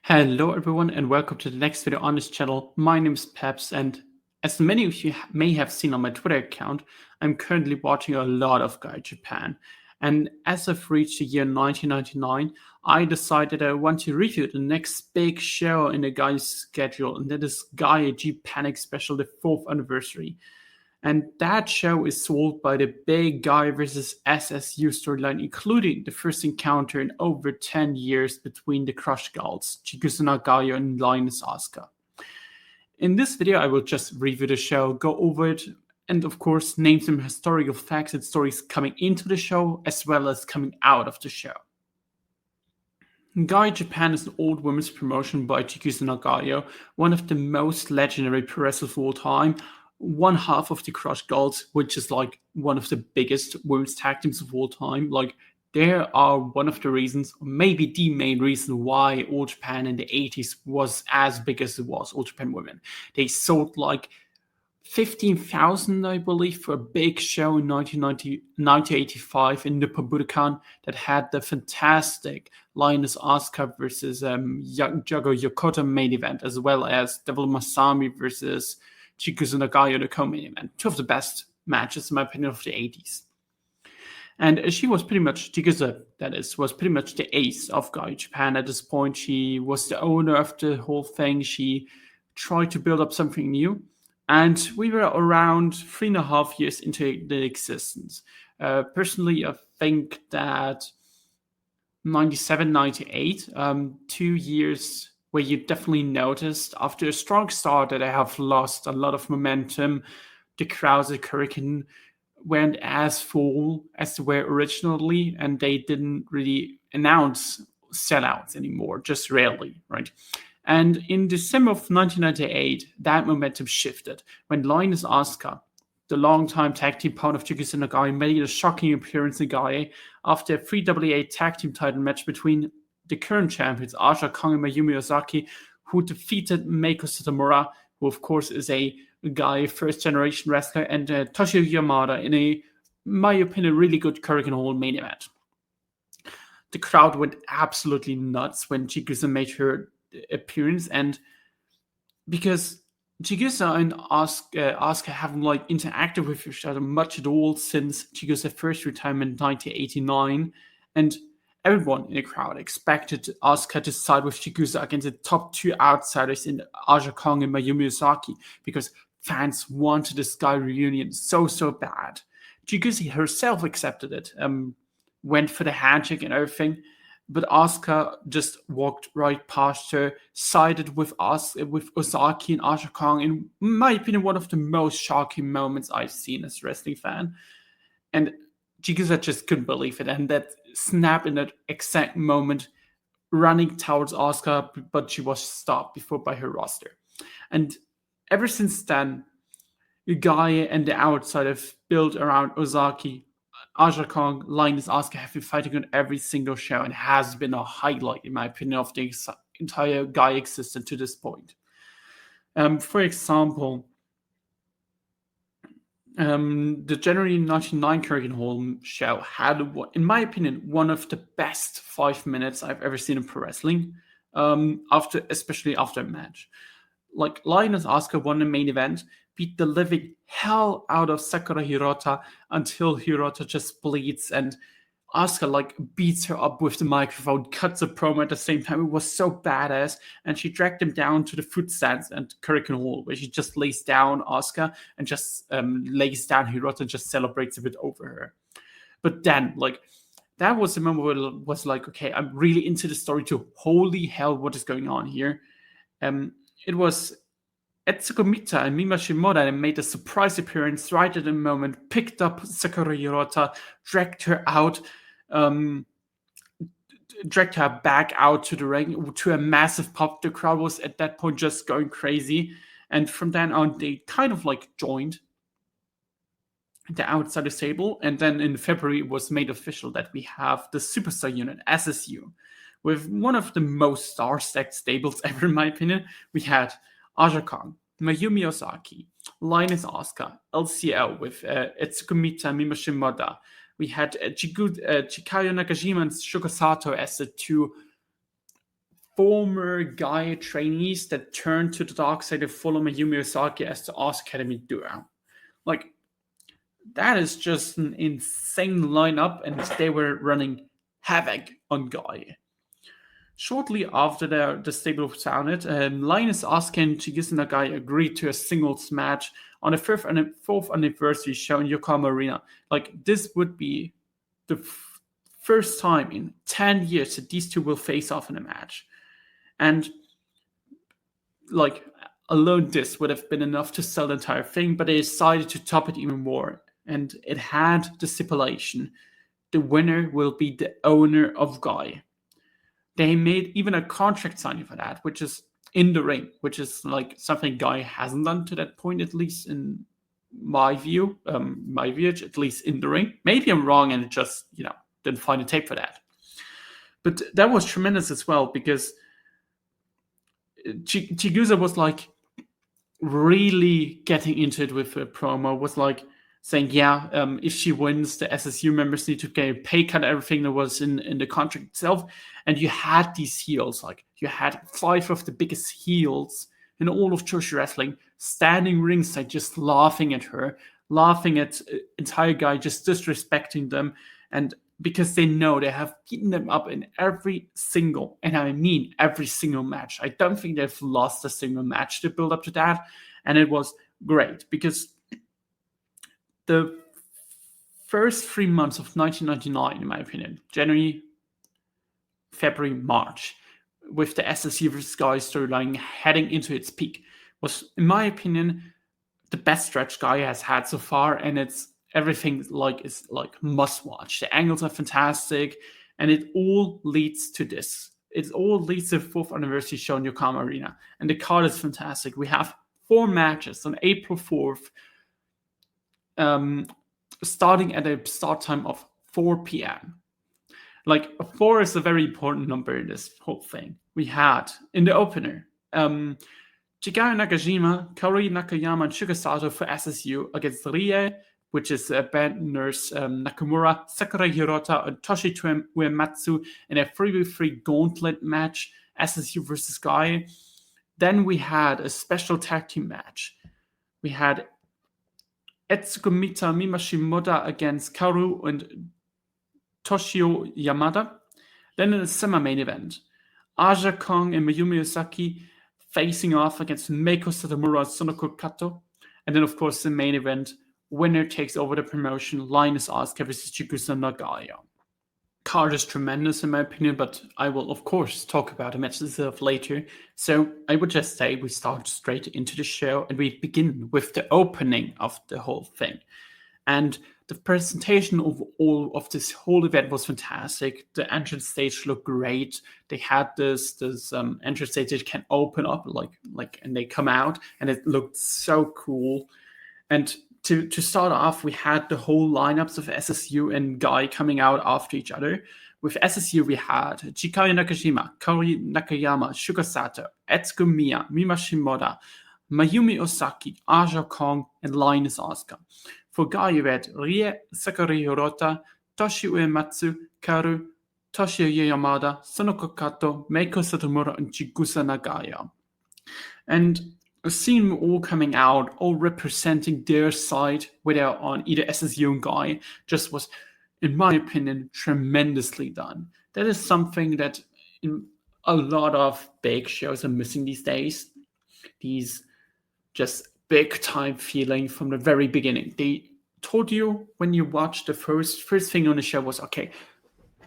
Hello everyone and welcome to the next video on this channel. My name is Peps, and as many of you may have seen on my Twitter account, I'm currently watching a lot of GAEA Japan. And as I've reached the year 1999, I decided I want to review the next big show in the GAEA schedule, and that is GAEA G-Panic Special, the 4th anniversary. And that show is sold by the big GAEA versus SSU storyline, including the first encounter in over 10 years between the Crush Girls, Chigusa Nagayo and Lioness Asuka. In this video, I will just review the show, go over it, and of course, name some historical facts and stories coming into the show, as well as coming out of the show. GAEA Japan is an old women's promotion by Chigusa Nagayo, one of the most legendary pro wrestlers of all time, one half of the Crush Girls, which is like one of the biggest women's tag teams of all time. Like, they are one of the reasons, or maybe the main reason, why All Japan in the 80s was as big as it was, All Japan Women. They sold like 15,000, I believe, for a big show in 1985 in the Budokan that had the fantastic Lioness Asuka versus Jago Yokota main event, as well as Devil Masami versus Chigusa Nagayo, the co-main event. Two of the best matches, in my opinion, of the 80s. And she was pretty much, Chigusa, that is, was pretty much the ace of GAEA Japan at this point. She was the owner of the whole thing. She tried to build up something new. And we were around 3.5 years into the existence. Personally, I think that 97, 98, 2 years where you definitely noticed after a strong start that I have lost a lot of momentum. The crowds at Hurricane weren't as full as they were originally, and they didn't really announce sellouts anymore, just rarely, right? And in December of 1998, that momentum shifted when Lioness Asuka, the longtime tag team partner of Chigusa Nagayo, made a shocking appearance in GAEA after a 3AA tag team title match between the current champions, Aja Kong and Mayumi Ozaki, who defeated Meiko Satomura, who of course is a GAEA first-generation wrestler, and Toshie Yamada in a, my opinion, really good Hurricane Hall main event. The crowd went absolutely nuts when Chigusa made her appearance, and because Chigusa and Asuka haven't like interacted with each other much at all since Chigusa's first retirement in 1989, and everyone in the crowd expected Asuka to side with Chigusa against the top two outsiders in Aja Kong and Mayumi Ozaki, because fans wanted this GAEA reunion so bad. Chigusa herself accepted it, went for the handshake and everything, but Asuka just walked right past her, sided with Ozaki and Aja Kong, in my opinion, one of the most shocking moments I've seen as a wrestling fan. And Chigusa just couldn't believe it, and that snap in that exact moment, running towards Asuka, but she was stopped by her roster. And ever since then, GAEA and the outside have built around Ozaki, Aja Kong, Lioness, Asuka have been fighting on every single show, and has been a highlight, in my opinion, of the entire GAEA existence to this point. For example, the January 1999 Hurricane Hall show had, in my opinion, one of the best 5 minutes I've ever seen in pro wrestling, especially after a match. Like, Lioness Asuka won the main event, beat the living hell out of Sakura Hirota until Hirota just bleeds, and Asuka like beats her up with the microphone, cuts a promo at the same time. It was so badass, and she dragged him down to the foot stands and Hurricane Hall, where she just lays down Asuka and just lays down Hirota and just celebrates a bit over her. But then, like, that was the moment where it was like, okay, I'm really into the story too. Holy hell, what is going on here? It was Etsuko, Mita, and Mima Shimoda made a surprise appearance right at the moment, picked up Sakura Hirota, dragged her out, dragged her back out to the ring to a massive pop. The crowd was at that point just going crazy, and from then on they kind of like joined the outsider stable. And then in February it was made official that we have the superstar unit, SSU, with one of the most star-stacked stables ever, in my opinion. We had Aja Kong, Mayumi Ozaki, Lioness Asuka, LCL with Etsuko, Mita, Mima Shimoda. We had Chikayo, Nagashima, and Sato as the two former GAEA trainees that turned to the dark side to follow Mayumi Osaki as the Art Academy duo. Like, that is just an insane lineup, and they were running havoc on GAEA. Shortly after the stable sounded, Lioness, Asuka, and Chigusa Nagai agreed to a singles match on the fourth anniversary show in Yokohama Arena. Like, this would be the first time in 10 years that these two will face off in a match. And, like, alone this would have been enough to sell the entire thing, but they decided to top it even more. And it had the stipulation: the winner will be the owner of GAEA. They made even a contract signing for that, which is in the ring, which is like something GAEA hasn't done to that point, at least in my view, at least in the ring. Maybe I'm wrong and it just, didn't find a tape for that. But that was tremendous as well, because Chigusa was like really getting into it with a promo, was like saying, if she wins, the SSU members need to get a pay cut, everything that was in the contract itself. And you had these heels, like you had 5 of the biggest heels in all of Joshi wrestling standing ringside, just laughing at her, laughing at entire GAEA, just disrespecting them. And because they know they have beaten them up in every single, and I mean every single match. I don't think they've lost a single match to build up to that. And it was great, because the first 3 months of 1999, in my opinion, January, February, March, with the SSU vs. GAEA storyline heading into its peak, was, in my opinion, the best stretch GAEA has had so far, and everything is must watch. The angles are fantastic, and it all leads to this. It all leads to the 4th anniversary show in Yokohama Arena, and the card is fantastic. We have 4 matches on April 4th. Starting at a start time of 4 p.m. Like, 4 is a very important number in this whole thing. We had, in the opener, Chikayo Nagashima, Kaori, Nakayama, and Shuga Sato for SSU against Rie, which is band nurse Nakamura, Sakura, Hirota, and Toshie Uematsu in a 3v3 gauntlet match, SSU versus GAEA. Then we had a special tag team match. We had Etsuko, Mita, Mima, Shimoda against KAORU and Toshiyo Yamada. Then in the semi-main event, Aja Kong and Mayumi Osaki facing off against Meiko, Satomura, and Sonoko Kato. And then, of course, the main event, winner takes over the promotion, Lioness, Asuka versus Chigusa and Nagayo. Card is tremendous in my opinion, but I will, of course, talk about the match itself later. So I would just say we start straight into the show, and we begin with the opening of the whole thing. And the presentation of all of this whole event was fantastic. The entrance stage looked great. They had this entrance stage that can open up and they come out, and it looked so cool. And to start off, we had the whole lineups of SSU and GAEA coming out after each other. With SSU, we had Chikayo Nakashima, Kaori Nakayama, Shuga Sato, Etsuko Miya, Mima Shimoda, Mayumi Osaki, Aja Kong, and Lioness Asuka. For GAEA, we had Rie, Sakura, Hirota, Toshie, Uematsu, KAORU, Toshie, Yamada, Sonoko Kato, Meiko, Satomura, and Chigusa Nagayo. And seeing them all coming out, all representing their side, whether on either SSU and GAEA, just was, in my opinion, tremendously done. That is something that in a lot of big shows are missing these days. These just big time feeling from the very beginning. They told you when you watched the first thing on the show was, okay,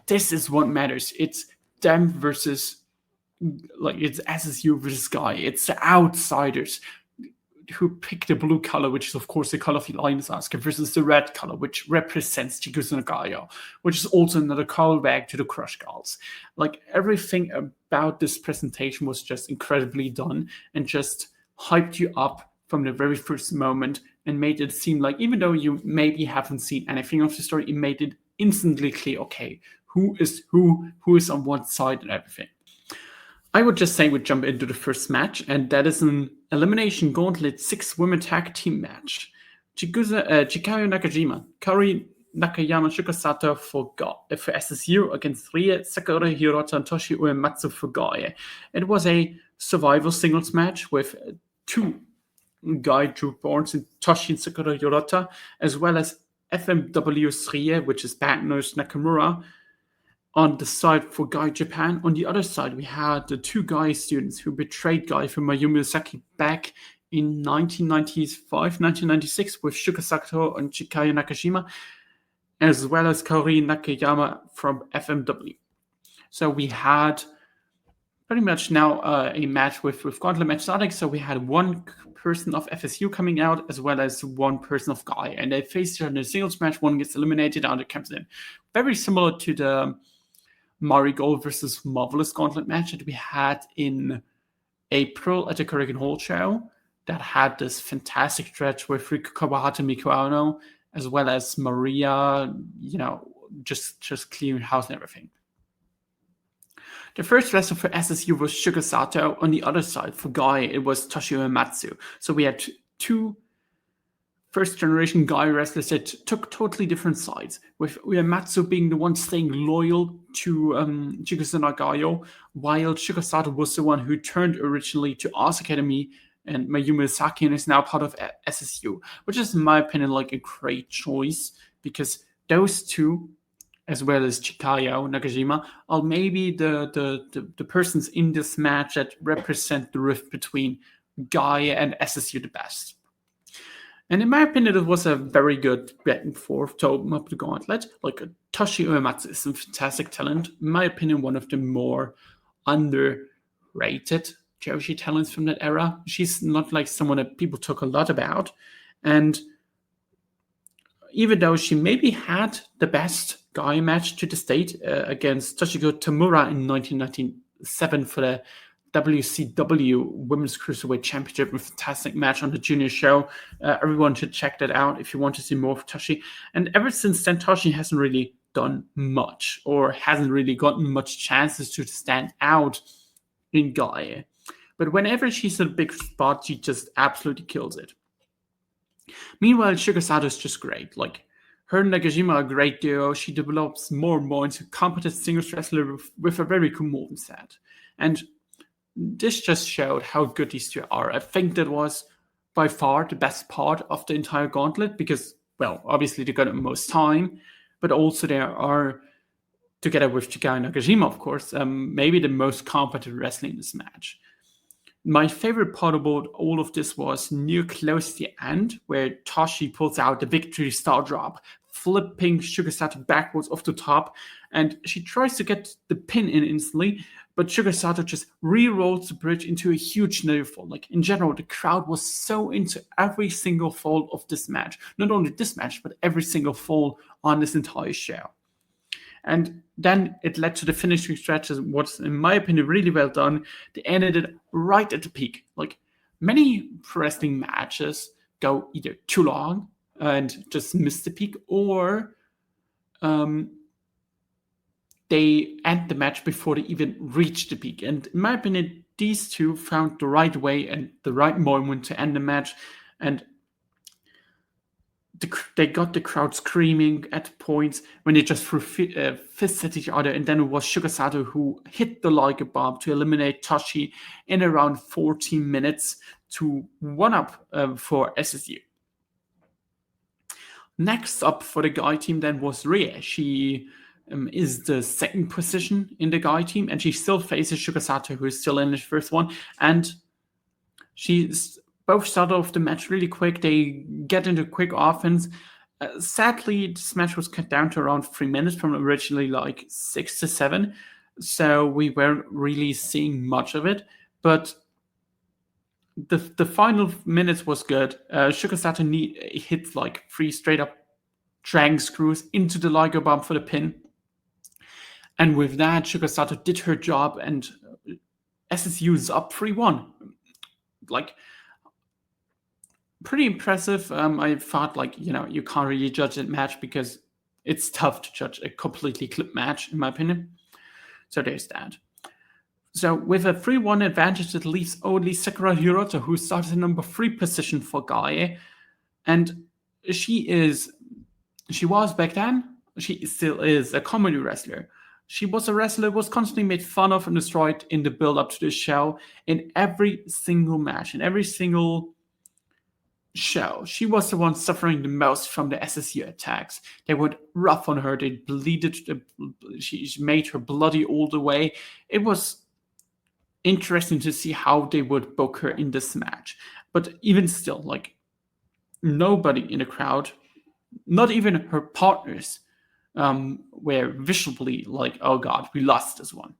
this is what matters. It's them versus, it's SSU versus GAEA. It's the outsiders who pick the blue color, which is of course the color of the Lioness Asuka, versus the red color, which represents Chigusa Nagayo, which is also another callback to the Crush Girls. Like, everything about this presentation was just incredibly done and just hyped you up from the very first moment and made it seem like, even though you maybe haven't seen anything of the story, it made it instantly clear, okay, who is on what side and everything. I would just say we jump into the first match, and that is an Elimination Gauntlet 6-women tag team match. Chikayo Nakajima, Kaori Nakayama, Sato for SSU against Rie, Sakura, Hirota, and Toshie Uematsu for GAEA. It was a survival singles match with two GAEA Troopborns in Toshie and Sakura Hirota, as well as FMW's Rie, which is Bad Nurse Nakamura, on the side for GAEA Japan. On the other side, we had the two GAEA students who betrayed GAEA from Mayumi Saki back in 1995-1996 with Shuka Sato and Chikayo Nagashima, as well as Kaori Nakayama from FMW. So we had pretty much now a match with gauntlet match starting. So we had one person of FSU coming out as well as one person of GAEA, and they faced each other in a singles match. One gets eliminated, the other comes in. Very similar to the Marigold versus Marvelous gauntlet match that we had in April at the Korean Hall show that had this fantastic stretch with Riku Kawahata and Meiko Ono, as well as Maria, just clearing house and everything. The first wrestler for SSU was Shuka Sato. On the other side, for GAEA, it was Toshie Uematsu. So we had two first-generation GAEA wrestlers that took totally different sides, with Uematsu being the one staying loyal to Chigusa Nagayo, while Shuka Sato was the one who turned originally to Ars Academy and Mayumi Saki and is now part of SSU, which is, in my opinion, like a great choice, because those two, as well as Chikayo, Nagashima, are maybe the persons in this match that represent the rift between GAEA and SSU the best. And in my opinion, it was a very good back and forth to open up the gauntlet. Like, Toshie Uematsu is a fantastic talent. In my opinion, one of the more underrated Joshi talents from that era. She's not like someone that people talk a lot about. And even though she maybe had the best GAEA match to this date against Toshiko Tamura in 1997 for the WCW Women's Cruiserweight Championship, a fantastic match on the junior show. Everyone should check that out if you want to see more of Toshie. And ever since then, Toshie hasn't really done much, or hasn't really gotten much chances to stand out in GAEA. But whenever she's in a big spot, she just absolutely kills it. Meanwhile, Shuka Sato is just great. Like, her and Nagashima are a great duo. She develops more and more into a competent singles wrestler with a very cool move set. And this just showed how good these two are. I think that was by far the best part of the entire gauntlet because, well, obviously they got the most time, but also they are, together with Chikayo and Nagashima, of course, maybe the most competent wrestling in this match. My favorite part about all of this was near close to the end, where Toshie pulls out the victory star drop, flipping Shuka Sato backwards off the top, and she tries to get the pin in instantly, but Shuka Sato just re-rolls the bridge into a huge fall. Like, in general, the crowd was so into every single fall of this match. Not only this match, but every single fall on this entire show. And then it led to the finishing stretch, what's, in my opinion, really well done. They ended it right at the peak. Like, many pro wrestling matches go either too long and just miss the peak, or they end the match before they even reach the peak. And in my opinion, these two found the right way and the right moment to end the match. And they got the crowd screaming at points when they just threw fists at each other. And then it was Shuka Sato who hit the Liger Bomb to eliminate Toshie in around 14 minutes to 1-up for SSU. Next up for the GAEA team then was Rie. She is the second position in the GAEA team, and she still faces Shuka Sato, who is still in the first one. And she's both started off the match really quick. They get into quick offense. Sadly, this match was cut down to around 3 minutes from originally like 6 to 7. So we weren't really seeing much of it. But the final minutes was good. Shuka Sato hit like 3 straight up dragon screws into the Liger Bomb for the pin. And with that, Shuka Sato did her job, and SSU is up 3-1. Like, pretty impressive. I thought, like, you can't really judge that match because it's tough to judge a completely clipped match, in my opinion. So there's that. So with a 3-1 advantage, it leaves only Sakura Hirota, who starts in number 3 position for GAEA. And she is She was back then. She still is a comedy wrestler. She was a wrestler who was constantly made fun of and destroyed in the build up to the show in every single match, in every single show. She was the one suffering the most from the SSU attacks. They were rough on her. They bleeded. She made her bloody all the way. It was interesting to see how they would book her in this match. But even still, like, nobody in the crowd, not even her partners, were visibly like, oh god, we lost this one.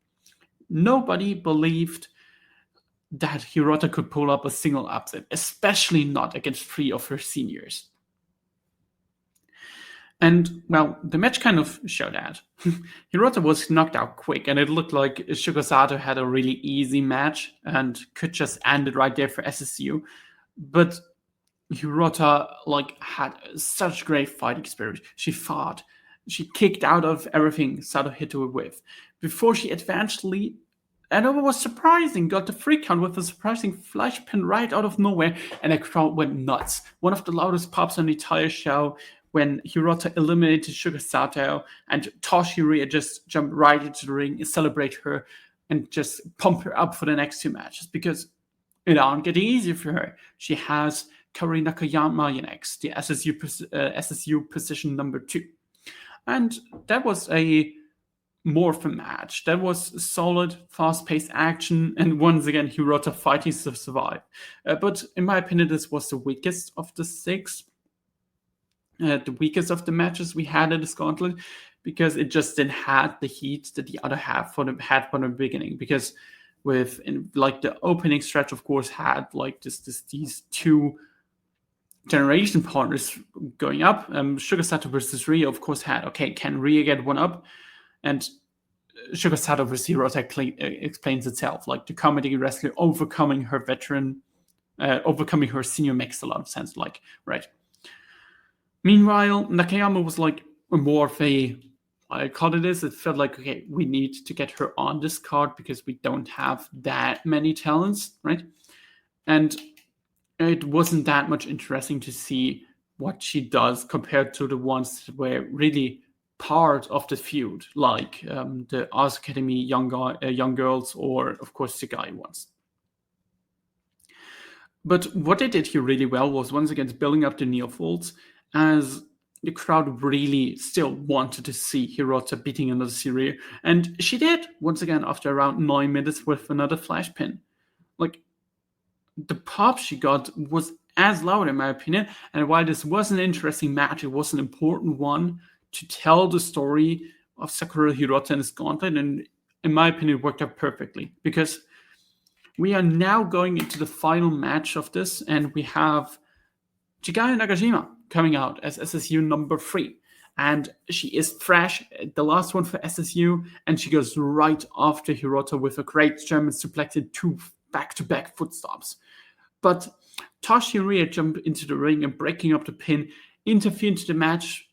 Nobody believed that Hirota could pull up a single upset, especially not against 3 of her seniors. And, well, the match kind of showed that. Hirota was knocked out quick, and it looked like Sato had a really easy match and could just end it right there for SSU. But Hirota, like, had such great fighting spirit. She fought. She kicked out of everything Sato hit her with. Before she eventually, and it was surprising, got the free count with a surprising flash pin right out of nowhere, and the crowd went nuts. One of the loudest pops on the entire show when Hirota eliminated Sato, and Toshie just jumped right into the ring and celebrate her and just pump her up for the next 2 matches, because it aren't getting easier for her. She has Kaori Nakayama next, the SSU position number 2. And that was a morphin match. That was solid, fast-paced action, and once again, Hirota fighting to survive. But in my opinion, this was the weakest of the 6. The weakest of the matches we had in this gauntlet, because it just didn't have the heat that the other half had from the beginning. Because the opening stretch, of course, had like these 2 generation partners going up. Sato versus Rhea, of course, had, okay, can Rhea get one up? And Sato versus Hirota explains itself, like the comedy wrestler overcoming her overcoming her senior makes a lot of sense, like, right. Meanwhile, Nakayama was like more of I call it this. It felt like, okay, we need to get her on this card because we don't have that many talents, right? And it wasn't that much interesting to see what she does compared to the ones that were really part of the feud, like the Ars Academy young girls, or of course the GAEA ones. But what they did here really well was once again building up the neophytes, as the crowd really still wanted to see Hirota beating another Syria, and she did once again after around 9 minutes with another flash pin. Like, the pop she got was as loud in my opinion, and while this was an interesting match, it was an important one to tell the story of Sakura Hirota and his gauntlet, and in my opinion it worked out perfectly, because we are now going into the final match of this, and we have Chikayo Nagashima coming out as SSU number 3. And she is fresh, the last one for SSU, and she goes right after Hirota with a great German suplex and 2 back-to-back foot stomps. But Toshie and Rhea jump into the ring and breaking up the pin, interfere into the match.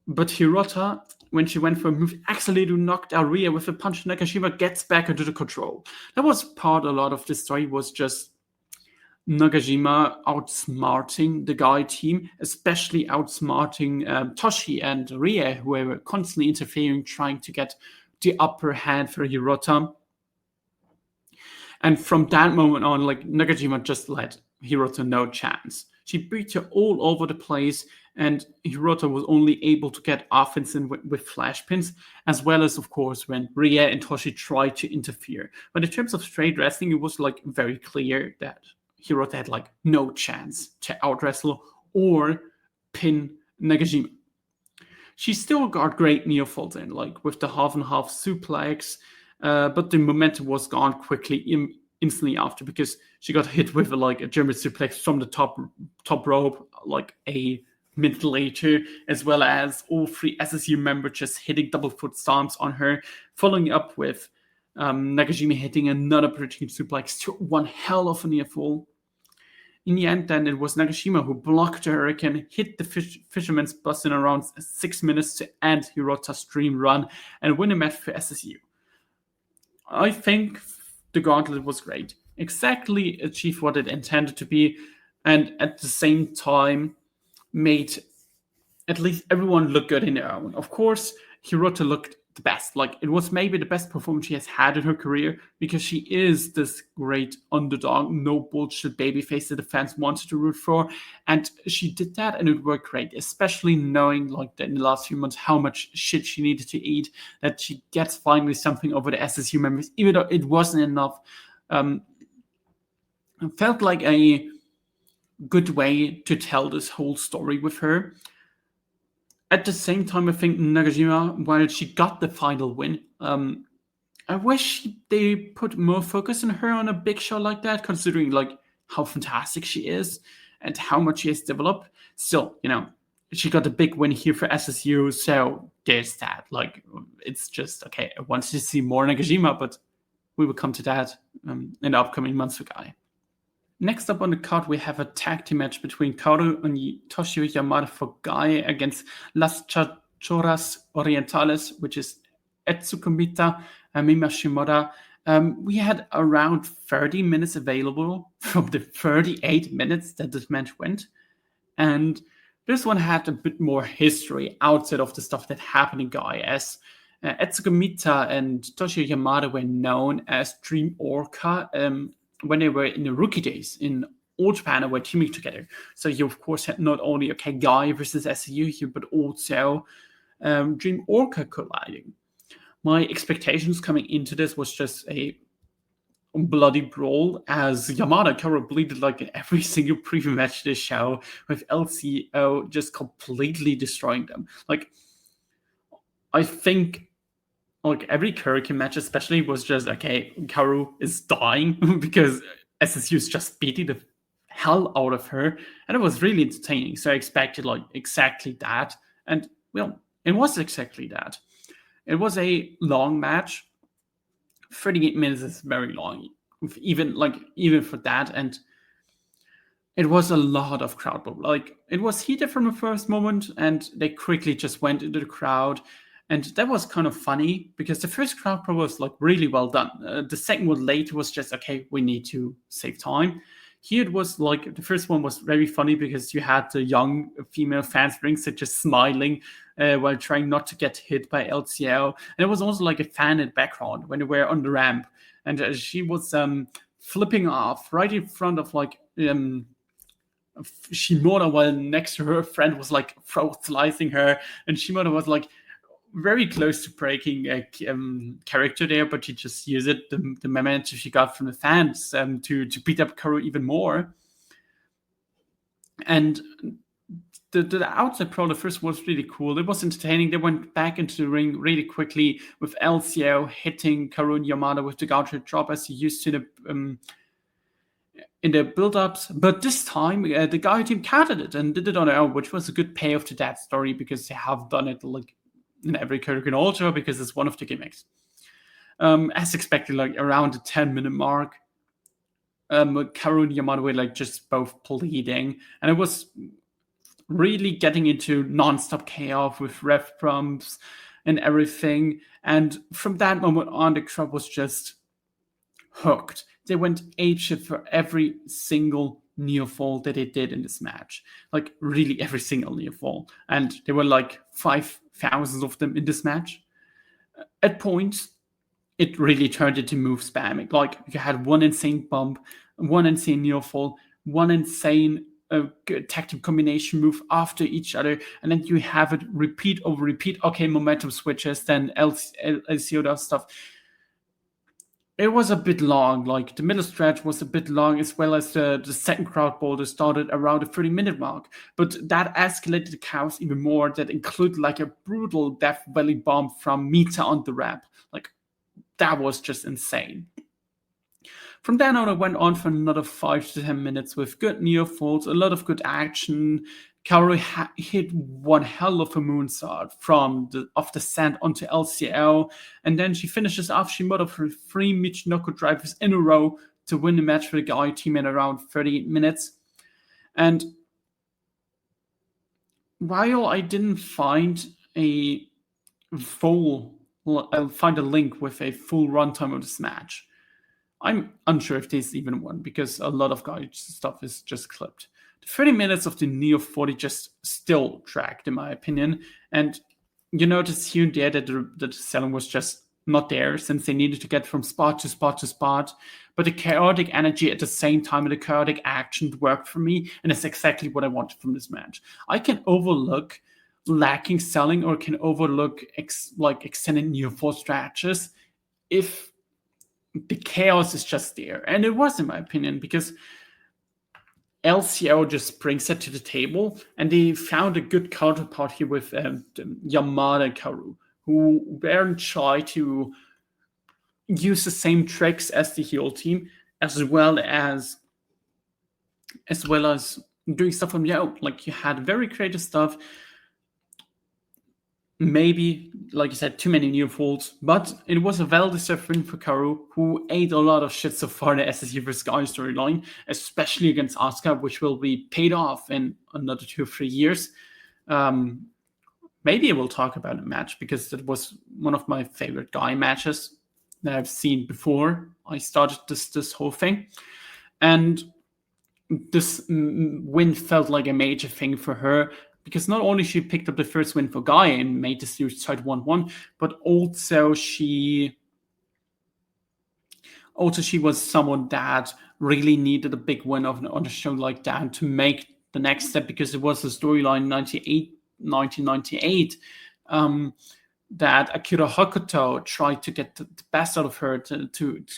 But Hirota, when she went for a move, accidentally knocked out Rhea with a punch. Nagashima gets back into the control. That was a lot of the story was just Nagashima outsmarting the GAEA team, especially outsmarting Toshie and Rhea, who were constantly interfering, trying to get the upper hand for Hirota. And from that moment on, like, Nagashima just let Hirota no chance. She beat her all over the place, and Hirota was only able to get offense in with flash pins, as well as, of course, when Rhea and Toshie tried to interfere. But in terms of straight wrestling, it was like very clear that Hirota had like no chance to out-wrestle or pin Nagashima. She still got great neophytes in, like with the half-and-half suplex, but the momentum was gone quickly, instantly after, because she got hit with a German suplex from the top rope, like a minute later, as well as all 3 SSU members just hitting double foot stomps on her, following up with Nagashima hitting another predicting suplex to one hell of a near fall. In the end, then, it was Nagashima who blocked the Hurricane, hit the Fisherman's Bust in around 6 minutes to end Hirota's dream run and win a match for SSU. I think the gauntlet was great. Exactly achieved what it intended to be, and at the same time made at least everyone looked good in their own. Of course, Hirota looked the best. Like, it was maybe the best performance she has had in her career because she is this great underdog, no bullshit babyface that the fans wanted to root for. And she did that and it worked great, especially knowing, like, that in the last few months how much shit she needed to eat, that she gets finally something over the SSU members, even though it wasn't enough. It felt like a good way to tell this whole story with her. At the same time, I think Nagashima, while she got the final win, I wish they put more focus on her on a big show like that, considering like how fantastic she is and how much she has developed. Still, she got a big win here for SSU, so there's that. Like, it's just okay. I wanted to see more Nagashima, but we will come to that in the upcoming months for GAEA. Next up on the card, we have a tag team match between KAORU and Toshie Yamada for GAEA against Las Cachorras Orientales, which is Etsuko, Mita, and Mima, Shimoda. We had around 30 minutes available from the 38 minutes that this match went. And this one had a bit more history outside of the stuff that happened in GAEA. Etsuko, Mita, and Toshie Yamada were known as Dream Orca when they were in the rookie days in All Japan and were teaming together. So you, of course, had not only GAEA versus SCU here, but also Dream Orca colliding. My expectations coming into this was just a bloody brawl, as Yamada and KAORU bleeded like in every single preview match this show, with LCO just completely destroying them. Like, I think like every Kurikan match especially was just, okay, KAORU is dying because SSU is just beating the hell out of her, and it was really entertaining. So I expected like exactly that, and well, it was exactly that. It was a long match. 38 minutes is very long, even for that, and it was a lot of crowd. Like, it was heated from the first moment, and they quickly just went into the crowd. And that was kind of funny because the first crowd promo was like really well done. The second one later was just, okay, we need to save time. Here it was like the first one was very funny because you had the young female fans ringside just smiling while trying not to get hit by LCL. And it was also like a fan in the background when they were on the ramp. And she was flipping off right in front of like Shimoda, while next to her friend was like throat slicing her. And Shimoda was like very close to breaking a character there, but she just used it, the momentum she got from the fans to beat up KAORU even more. And the outside pro, the first was really cool. It was entertaining. They went back into the ring really quickly with LCO hitting KAORU and Yamada with the gauntlet drop as he used to in the build-ups. But this time, the GAEA team countered it and did it on their own, which was a good payoff to that story because they have done it like in every Kurikan Ultra because it's one of the gimmicks. As expected, like around the 10-minute mark, KAORU and Yamada were like just both bleeding, and it was really getting into non-stop chaos with ref prompts and everything. And from that moment on, the crowd was just hooked. They went apeshit for every single near fall that they did in this match, like really every single near fall, and there were like 5,000 of them in this match. At points, it really turned into move spamming. Like, you had one insane bump, one insane near fall, one insane tag team combination move after each other, and then you have it repeat over repeat. Okay, momentum switches, then LCO does stuff. It was a bit long, like the middle stretch was a bit long, as well as the second crowd boulder started around the 30-minute mark. But that escalated the chaos even more. That included like a brutal Death Valley bomb from Mita on the ramp. Like, that was just insane. From then on, it went on for another 5 to 10 minutes with good near falls, a lot of good action. KAORU hit one hell of a moonsault off the sand onto LCL, and then she finishes off Shimoda for 3 Michinoku drivers in a row to win the match for the GAEA team in around 38 minutes. And while I didn't find a link with a full runtime of this match, I'm unsure if there's even one because a lot of GAEA stuff is just clipped. The 30 minutes of the Neo 40 just still dragged, in my opinion. And you notice here and there that the selling was just not there, since they needed to get from spot to spot to spot. But the chaotic energy at the same time and the chaotic action worked for me, and it's exactly what I wanted from this match. I can overlook lacking selling or can overlook extended Neo 4 stretches if the chaos is just there. And it was, in my opinion, because LCO just brings it to the table, and they found a good counterpart here with Yamada and KAORU, who weren't shy to use the same tricks as the heel team, as well as doing stuff on their own. Like, you had very creative stuff. Maybe, like I said, too many new folds, but it was a well-deserved win for KAORU, who ate a lot of shit so far in the SSU vs. GAEA storyline, especially against Asuka, which will be paid off in another 2 or 3 years. Maybe I will talk about a match, because it was one of my favorite GAEA matches that I've seen before I started this whole thing. And this win felt like a major thing for her, because not only she picked up the first win for GAEA and made the series tied 1-1, but also she was someone that really needed a big win on a show like that to make the next step, because it was the storyline 1998 that Akira Hokuto tried to get the best out of her to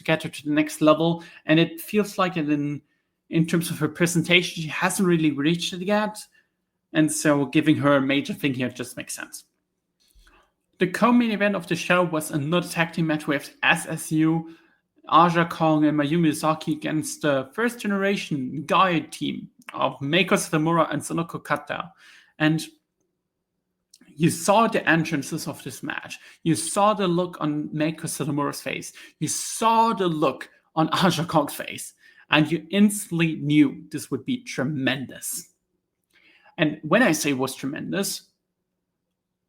get her to the next level. And it feels like in terms of her presentation, she hasn't really reached it yet. And so giving her a major thing here just makes sense. The co-main event of the show was another tag team match with SSU, Aja Kong, and Mayumi Sasaki against the first generation GAEA team of Meiko Satomura and Sonoko Kata. And you saw the entrances of this match. You saw the look on Meiko Satomura's face. You saw the look on Aja Kong's face. And you instantly knew this would be tremendous. And when I say it was tremendous,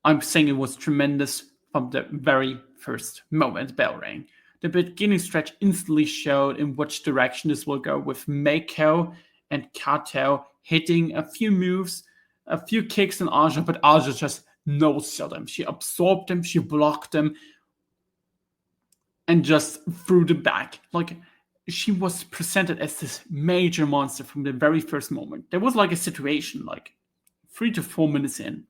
I'm saying it was tremendous from the very first moment bell rang. The beginning stretch instantly showed in which direction this will go, with Meiko and Kato hitting a few moves, a few kicks on Aja, but Aja just no-sold them. She absorbed them, she blocked them, and just threw them back. Like, she was presented as this major monster from the very first moment. There was like a situation, like 3 to 4 minutes in,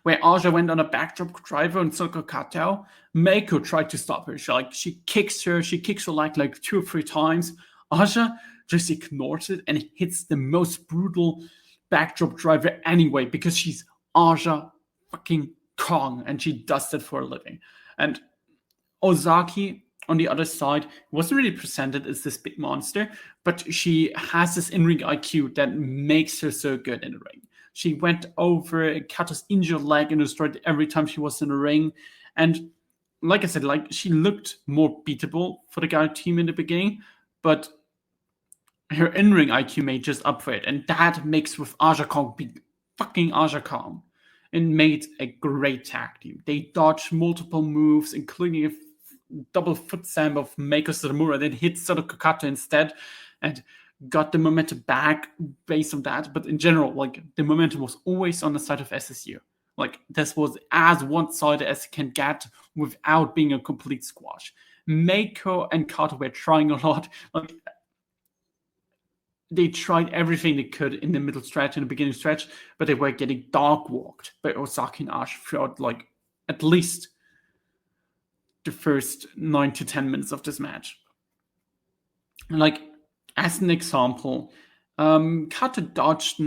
where Aja went on a backdrop driver on Sonoko Kato. Meiko tried to stop her. She kicks her like 2 or 3 times. Aja just ignores it and hits the most brutal backdrop driver anyway, because she's Aja fucking Kong, and she does that for a living. And Ozaki, on the other side, wasn't really presented as this big monster, but she has this in-ring IQ that makes her so good in the ring. She went over Kato's injured leg and destroyed it every time she was in the ring. And like I said, she looked more beatable for the GAEA team in the beginning, but her in-ring IQ made just up for it. And that makes with Aja Kong be fucking Aja Kong, and made a great tag team. They dodged multiple moves, including a double foot slam of Meiko Satomura, then hit Sonoko Kato instead, and got the momentum back based on that. But in general, the momentum was always on the side of SSU. This was as one-sided as it can get without being a complete squash. Meiko and Kato were trying a lot. They tried everything they could in the middle stretch and the beginning stretch, but they were getting dog-walked by Ozaki and Ash throughout at least the first 9 to 10 minutes of this match. As an example, Kato dodged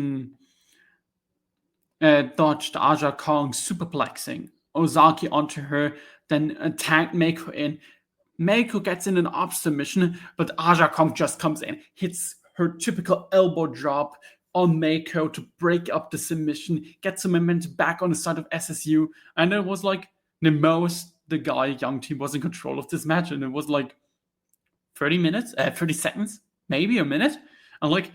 Aja Kong superplexing Ozaki onto her, then attacked Meiko in. Meiko gets in an up submission, but Aja Kong just comes in, hits her typical elbow drop on Meiko to break up the submission, get some momentum back on the side of SSU, and it was the most the GAEA young team was in control of this match, and it was 30 seconds, maybe a minute, and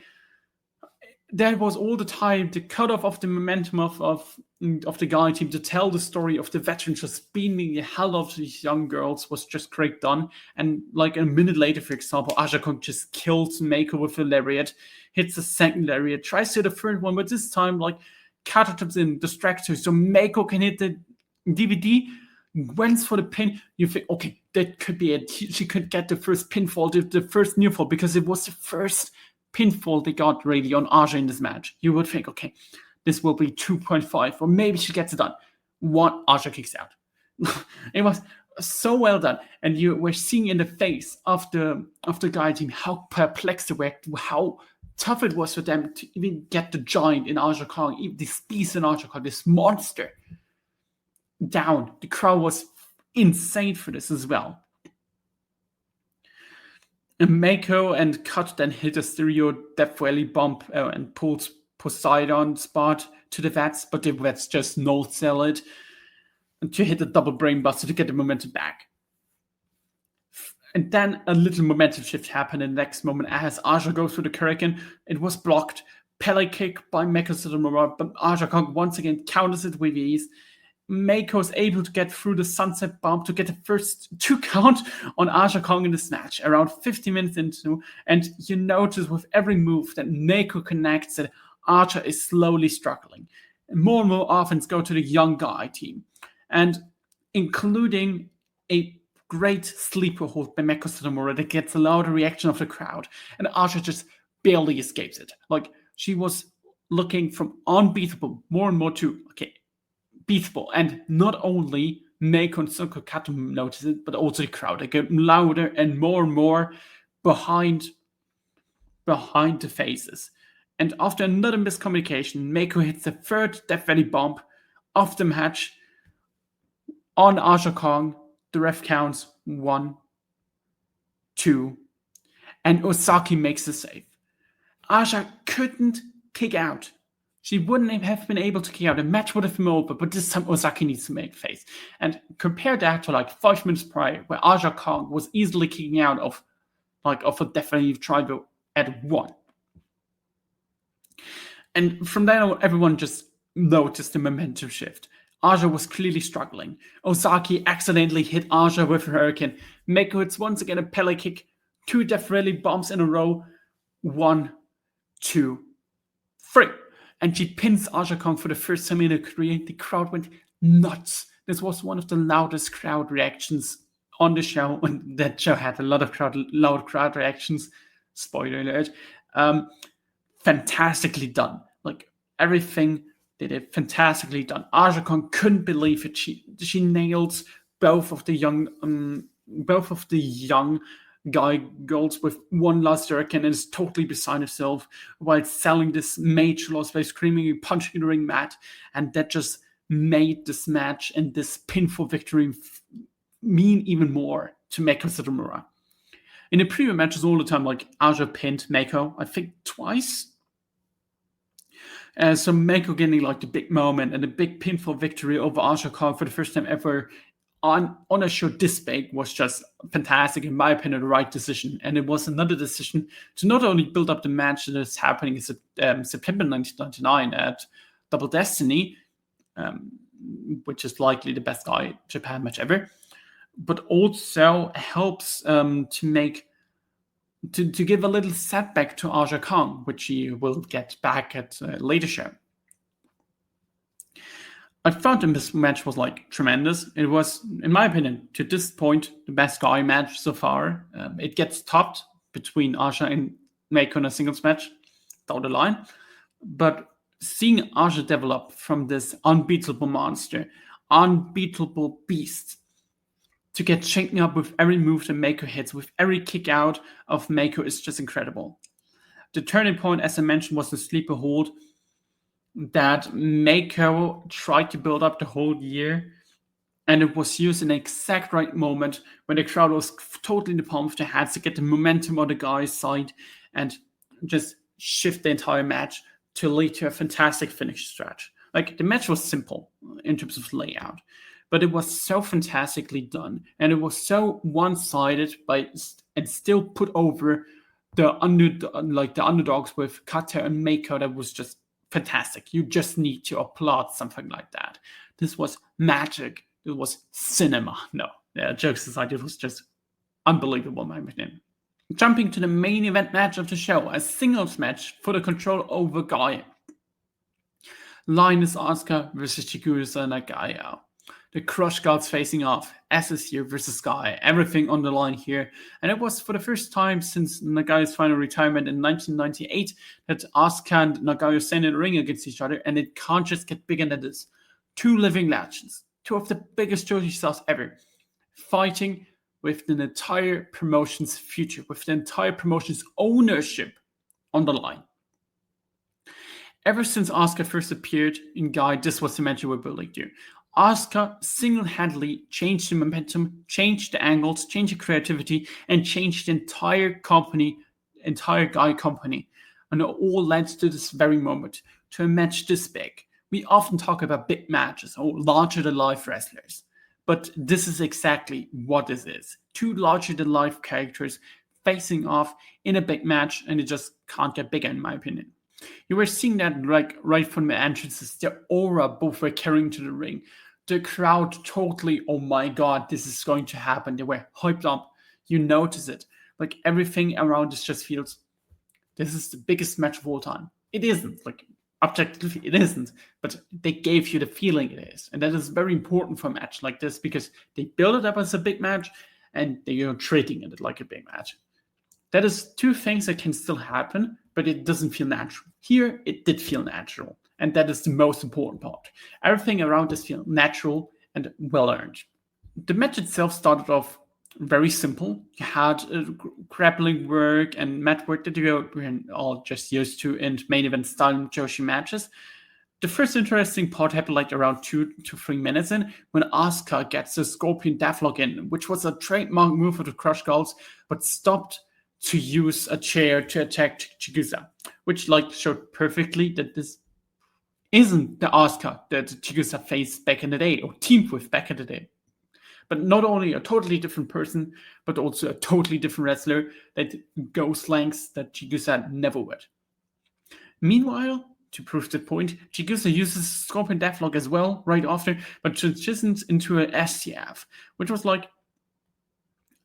that was all the time the cutoff of the momentum of the GAEA team to tell the story of the veterans just beating the hell out of these young girls was just great done. And like a minute later, for example, Ajakong just kills Meiko with a lariat, hits the second lariat, tries to hit the third one, but this time like Kato jumps in, distracts her, so Meiko can hit the DVD. Went for the pin. You think, okay, that could be it. She could get the first pinfall, the first near fall, because it was the first pinfall they got really on Aja in this match. You would think, okay, this will be 2.5, or maybe she gets it done. One, Aja kicks out. It was so well done, and you were seeing in the face of the GAEA team how perplexed they were, how tough it was for them to even get the giant in Aja Kong, this beast in Aja Kong, this monster down. The crowd was insane for this as well. And Meiko and Cut then hit a stereo Death Valley bump and pulled Poseidon spot to the Vets, but the Vets just no-sell it to hit a double brainbuster to get the momentum back. And then a little momentum shift happened in the next moment as Aja goes for the Hurricane. It was blocked. Pele kick by Meiko Satomura, but Aja Kong once again counters it with ease. Meiko is able to get through the sunset bump to get the first 2 count on Aja Kong in this match, around 50 minutes into, and you notice with every move that Meiko connects that Aja is slowly struggling. And more offense go to the young GAEA team, and including a great sleeper hold by Meiko Satomura that gets a louder reaction of the crowd, and Aja just barely escapes it. Like, she was looking from unbeatable more and more to, okay, beatable, and not only Meiko and Sakura Kato notice it, but also the crowd. They get louder and more behind the faces. And after another miscommunication, Meiko hits the third Death Valley bump of the match on Aja Kong. The ref counts 1, 2, and Osaki makes the save. Aja couldn't kick out. She wouldn't have been able to kick out. The match would have been over, but this time Osaki needs to make face. And compare that to like 5 minutes prior, where Aja Kong was easily kicking out of a definitive tribal at 1. And from then on, everyone just noticed the momentum shift. Aja was clearly struggling. Osaki accidentally hit Aja with her Hurricane. Meiko hits once again a Pele kick, 2 Death Valley bombs in a row. 1, 2, 3. And she pins Aja Kong for the first time in her career. The crowd went nuts. This was one of the loudest crowd reactions on the show. And that show had a lot of loud crowd reactions. Spoiler alert. Fantastically done. Like, everything they did fantastically done. Aja Kong couldn't believe it. She nails both of the young GAEA girls with one last hurricane and is totally beside herself while selling this major loss by screaming and punching the ring mat, and that just made this match and this pinful victory mean even more to Meiko Satomura. In the previous matches all the time, like, Aja pinned Meiko, I think twice. So Meiko getting like the big moment and the big pinfall victory over Aja Kong for the first time ever on a show this big was just fantastic, in my opinion, the right decision. And it was another decision to not only build up the match that is happening in September 1999 at Double Destiny, which is likely the best GAEA Japan match ever, but also helps to give a little setback to Aja Kong, which she will get back at a later show. I found this match was like tremendous. It was, in my opinion, to this point, the best GAEA match so far. It gets topped between Aja and Meiko in a singles match down the line. But seeing Aja develop from this unbeatable monster, unbeatable beast, to get shaken up with every move that Meiko hits, with every kick out of Meiko, is just incredible. The turning point, as I mentioned, was the sleeper hold that Meiko tried to build up the whole year, and it was used in the exact right moment when the crowd was totally in the palm of their hands to get the momentum on the GAEA's side and just shift the entire match to lead to a fantastic finish stretch. Like, the match was simple in terms of layout, but it was so fantastically done, and it was so one-sided and still put over the underdogs with Kato and Meiko, that was just fantastic. You just need to applaud something like that. This was magic. It was cinema. No, jokes aside, it was just unbelievable, in my opinion. Jumping to the main event match of the show, a singles match for the control over GAEA. Lioness Asuka versus Chigusa and Nagayo. The Crush Gods facing off, SSU versus GAEA, everything on the line here. And it was for the first time since Nagayo's final retirement in 1998 that Asuka and Nagayo stand in the ring against each other, and it can't just get bigger than this. Two living legends, two of the biggest Joshi stars ever, fighting with the entire promotion's future, with the entire promotion's ownership on the line. Ever since Asuka first appeared in GAEA, this was the match we were building to. Asuka single-handedly changed the momentum, changed the angles, changed the creativity, and changed the entire GAEA company. And it all led to this very moment, to a match this big. We often talk about big matches or larger-than-life wrestlers. But this is exactly what this is. Two larger-than-life characters facing off in a big match, and it just can't get bigger, in my opinion. You were seeing that right from the entrances, the aura both were carrying to the ring. The crowd totally, oh my god, this is going to happen. They were hyped up. You notice it. Like everything around this just feels, this is the biggest match of all time. It isn't. Like objectively, it isn't. But they gave you the feeling it is. And that is very important for a match like this because they build it up as a big match and they're treating it like a big match. That is two things that can still happen, but it doesn't feel natural. Here, it did feel natural, and that is the most important part. Everything around this feels natural and well-earned. The match itself started off very simple. You had grappling work and mat work that we're all just used to in main event style Joshi matches. The first interesting part happened like around 2 to 3 minutes in when Asuka gets the Scorpion Deathlock in, which was a trademark move of the Crush Gods, but stopped to use a chair to attack Chigusa, which showed perfectly that this isn't the Asuka that Chigusa faced back in the day or teamed with back in the day. But not only a totally different person, but also a totally different wrestler that goes lengths that Chigusa never would. Meanwhile, to prove the point, Chigusa uses Scorpion Deathlock as well right after, but transitions into an STF, which was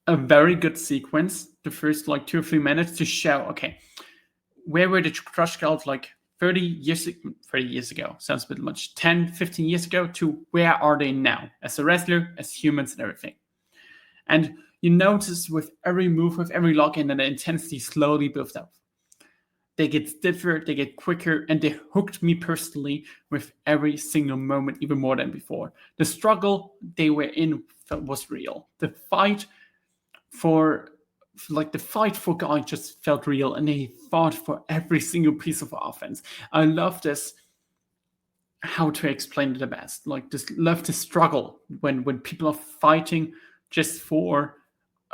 a very good sequence, the first 2 or 3 minutes to show, okay, where were the Crush Gods 30 years ago, sounds a bit much, 10, 15 years ago, to where are they now, as a wrestler, as humans and everything. And you notice with every move, with every lock-in, and the intensity slowly builds up. They get stiffer, they get quicker, and they hooked me personally with every single moment, even more than before. The struggle they were in was real. The fight for GAEA just felt real, and they fought for every single piece of offense. I love this, how to explain it the best. Love to struggle when people are fighting just for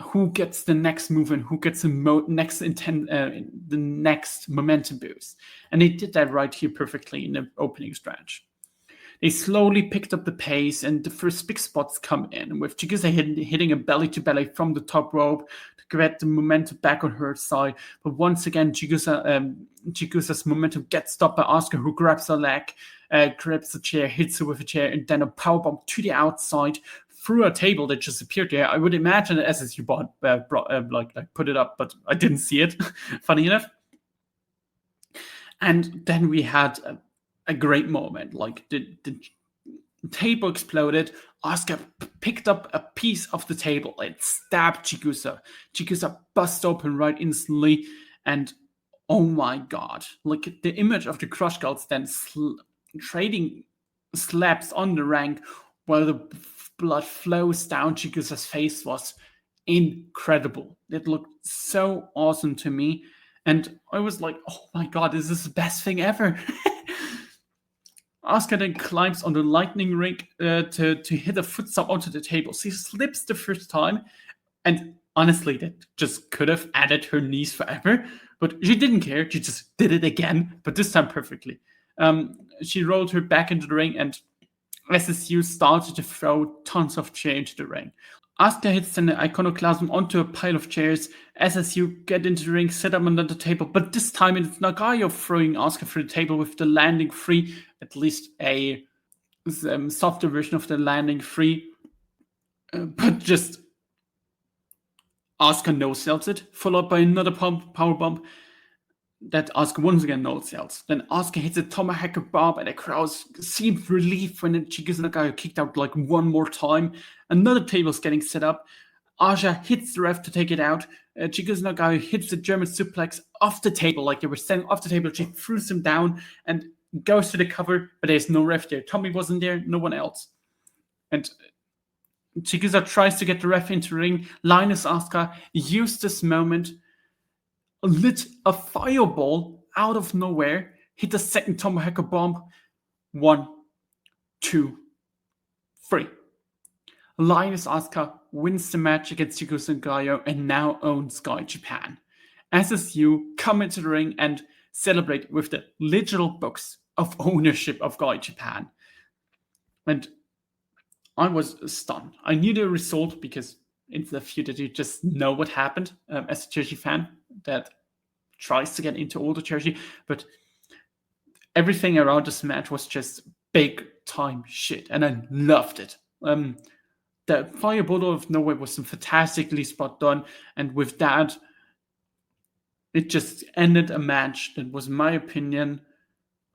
who gets the next move and who gets the next momentum boost. And they did that right here perfectly in the opening stretch. They slowly picked up the pace, and the first big spots come in, with Chigusa hitting a belly-to-belly from the top rope to get the momentum back on her side. But once again, Chigusa's momentum gets stopped by Asuka, who grabs her leg, grabs the chair, hits her with a chair, and then a powerbomb to the outside through a table that just appeared there. I would imagine that SSU put it up, but I didn't see it, funny enough. And then we had a great moment. The table exploded. Asuka picked up a piece of the table and stabbed Chigusa. Chigusa bust open right instantly, and oh my god! The image of the Crush Gods then trading slaps on the rank while the blood flows down Chigusa's face was incredible. It looked so awesome to me, and I was like, oh my god, this is the best thing ever. Asuka then climbs on the lightning ring to hit a foot stomp onto the table. She slips the first time, and honestly, that just could have added her knees forever, but she didn't care. She just did it again, but this time perfectly. She rolled her back into the ring, and SSU started to throw tons of chair into the ring. Asuka hits an iconoclasm onto a pile of chairs. SSU get into the ring, set up another table, but this time it's Nagayo throwing Asuka through the table with the landing free, at least a softer version of the landing free, but just Asuka no-sells it, followed by another power bump that Asuka once again no-sells. Then Asuka hits a tomahawk bomb and the crowd seemed relieved when Chigusa Nagayo kicked out like one more time. Another table's getting set up. Aja hits the ref to take it out. Chigusa Nagayo hits the German suplex off the table, like they were standing off the table. She throws him down and goes to the cover, but there's no ref there. Tommy wasn't there, no one else. And Chigusa tries to get the ref into the ring. Lioness Asuka used this moment, lit a fireball out of nowhere, hit the second tomahawk bomb. 1, 2, 3. Lioness Asuka wins the match against Chigusa Nagayo and now owns GAEA Japan. SSU come into the ring and celebrate with the literal books of ownership of GAEA Japan. And I was stunned. I knew the result because in the future you just know what happened as a Joshi fan that tries to get into all the Joshi, but everything around this match was just big time shit, and I loved it. The fireball out of nowhere was fantastically spot done, and with that, it just ended a match that was, in my opinion,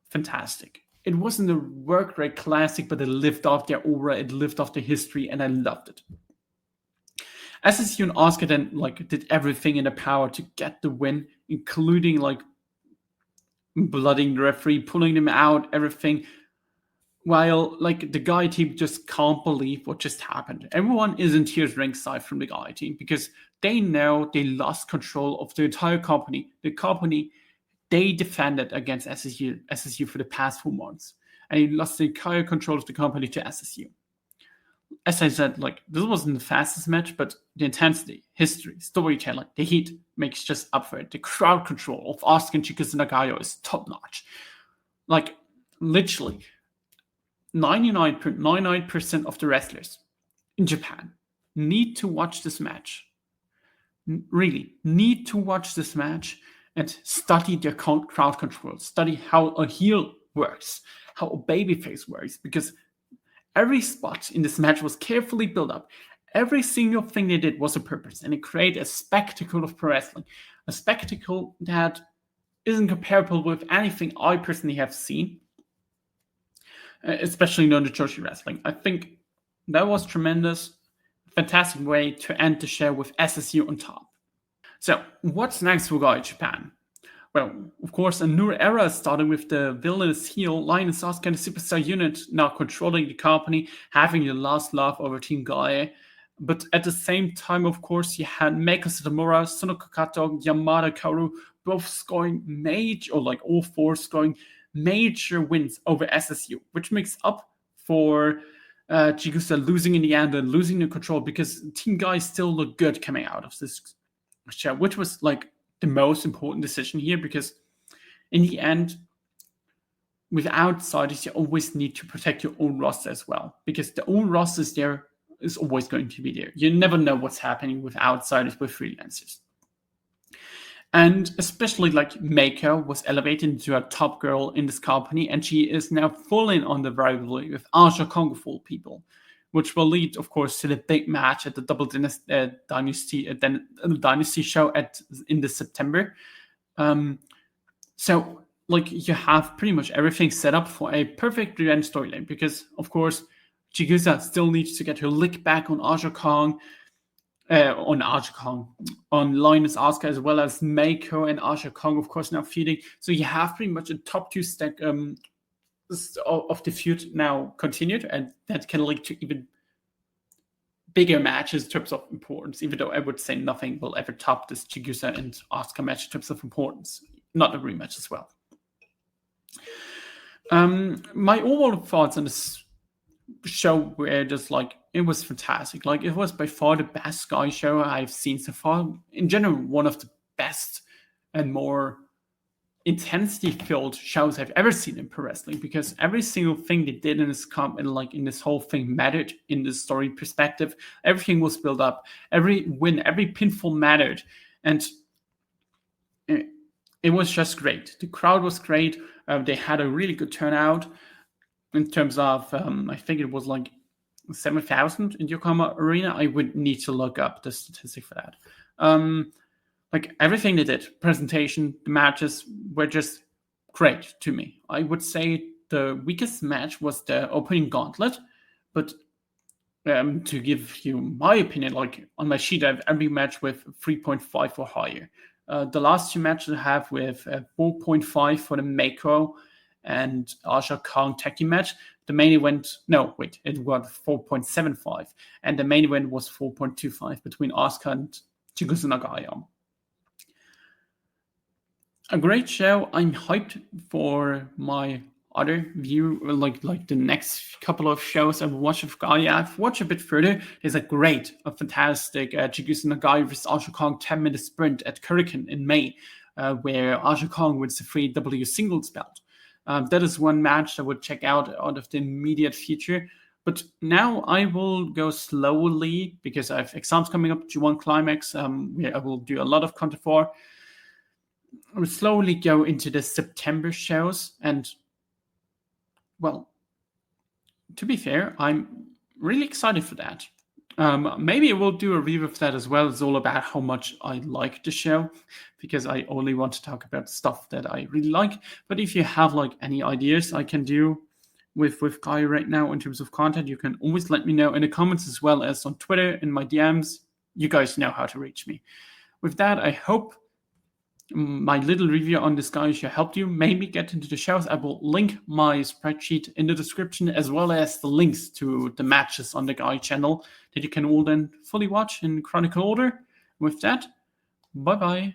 fantastic. It wasn't a work rate classic, but it lived off their aura, it lived off the history, and I loved it. SSU and Asuka then did everything in their power to get the win, including blooding the referee, pulling them out, everything. While the GAEA team just can't believe what just happened. Everyone is in tears ringside from the GAEA team because they know they lost control of the entire company. The company they defended against SSU for the past 4 months, and he lost the entire control of the company to SSU. As I said, this wasn't the fastest match, but the intensity, history, storytelling, the heat makes just up for it. The crowd control of Asuka and Chigusa Nagayo is top notch. Literally, 99.99% of the wrestlers in Japan need to watch this match. Really, need to watch this match and study their crowd control, study how a heel works, how a babyface works, because every spot in this match was carefully built up. Every single thing they did was a purpose, and it created a spectacle of pro wrestling. A spectacle that isn't comparable with anything I personally have seen, especially in the Joshi wrestling. I think that was tremendous. Fantastic way to end the show with SSU on top. So, what's next for GAEA Japan? Well, of course, a new era starting with the villainous heel, Lioness Asuka and the Superstar unit now controlling the company, having the last laugh over Team GAEA. But at the same time, of course, you had Meiko Satomura, Sonoko Kato, Yamada, KAORU, both scoring all 4 scoring major wins over SSU, which makes up for Chigusa losing in the end and losing the control, because Team GAEA still look good coming out of this show, which was the most important decision here, because in the end, with outsiders, you always need to protect your own roster as well, because the own roster is always going to be there. You never know what's happening with outsiders, with freelancers. And especially Meiko was elevated into a top girl in this company, and she is now full in on the rivalry with Aja Kong of all people, which will lead, of course, to the big match at the Double Dynasty show in the September. So you have pretty much everything set up for a perfect revenge storyline, because, of course, Chigusa still needs to get her lick back on Aja Kong, on Lioness Asuka, as well as Meiko and Aja Kong, of course, now feuding. So you have pretty much a top 2 stack of the feud now continued, and that can lead to even bigger matches in terms of importance, even though I would say nothing will ever top this Chigusa and Asuka match in terms of importance. Not a rematch as well. My overall thoughts on this show were just it was fantastic. It was by far the best GAEA show I've seen so far. In general, one of the best and more intensity-filled shows I've ever seen in pro wrestling, because every single thing they did in this in this whole thing mattered in the story perspective. Everything was built up. Every win, every pinfall mattered, and it was just great. The crowd was great. They had a really good turnout in terms of I think it was like 7,000 in Yokohama Arena. I would need to look up the statistic for that. Like everything they did, presentation, the matches were just great to me. I would say the weakest match was the opening gauntlet, but to give you my opinion, like on my sheet, I have every match with 3.5 or higher. The last two matches I have with 4.5 for the Meiko and Asuka Kong tag team match. The main event, it was 4.75, and the main event was 4.25 between Asuka and Chigusa Nagayo. A great show. I'm hyped for my other view, like the next couple of shows I've watched of GAEA. I've watched a bit further. There's a fantastic Chigusa Nagayo vs Asuka Kong 10-minute sprint at Kurikan in May, where Asuka Kong wins the 3W singles belt. That is one match I would check out of the immediate future. But now I will go slowly, because I have exams coming up, G1 Climax, where I will do a lot of content for. I will slowly go into the September shows, and, well, to be fair, I'm really excited for that. Maybe I will do a review of that as well. It's all about how much I like the show, because I only want to talk about stuff that I really like. But if you have like any ideas I can do with GAEA right now in terms of content, you can always let me know in the comments, as well as on Twitter in my DMs. You guys know how to reach me. With that, I hope my little review on this GAEA show helped you maybe get into the shows. I will link my spreadsheet in the description, as well as the links to the matches on the GAEA channel that you can all then fully watch in chronicle order. With that, bye-bye.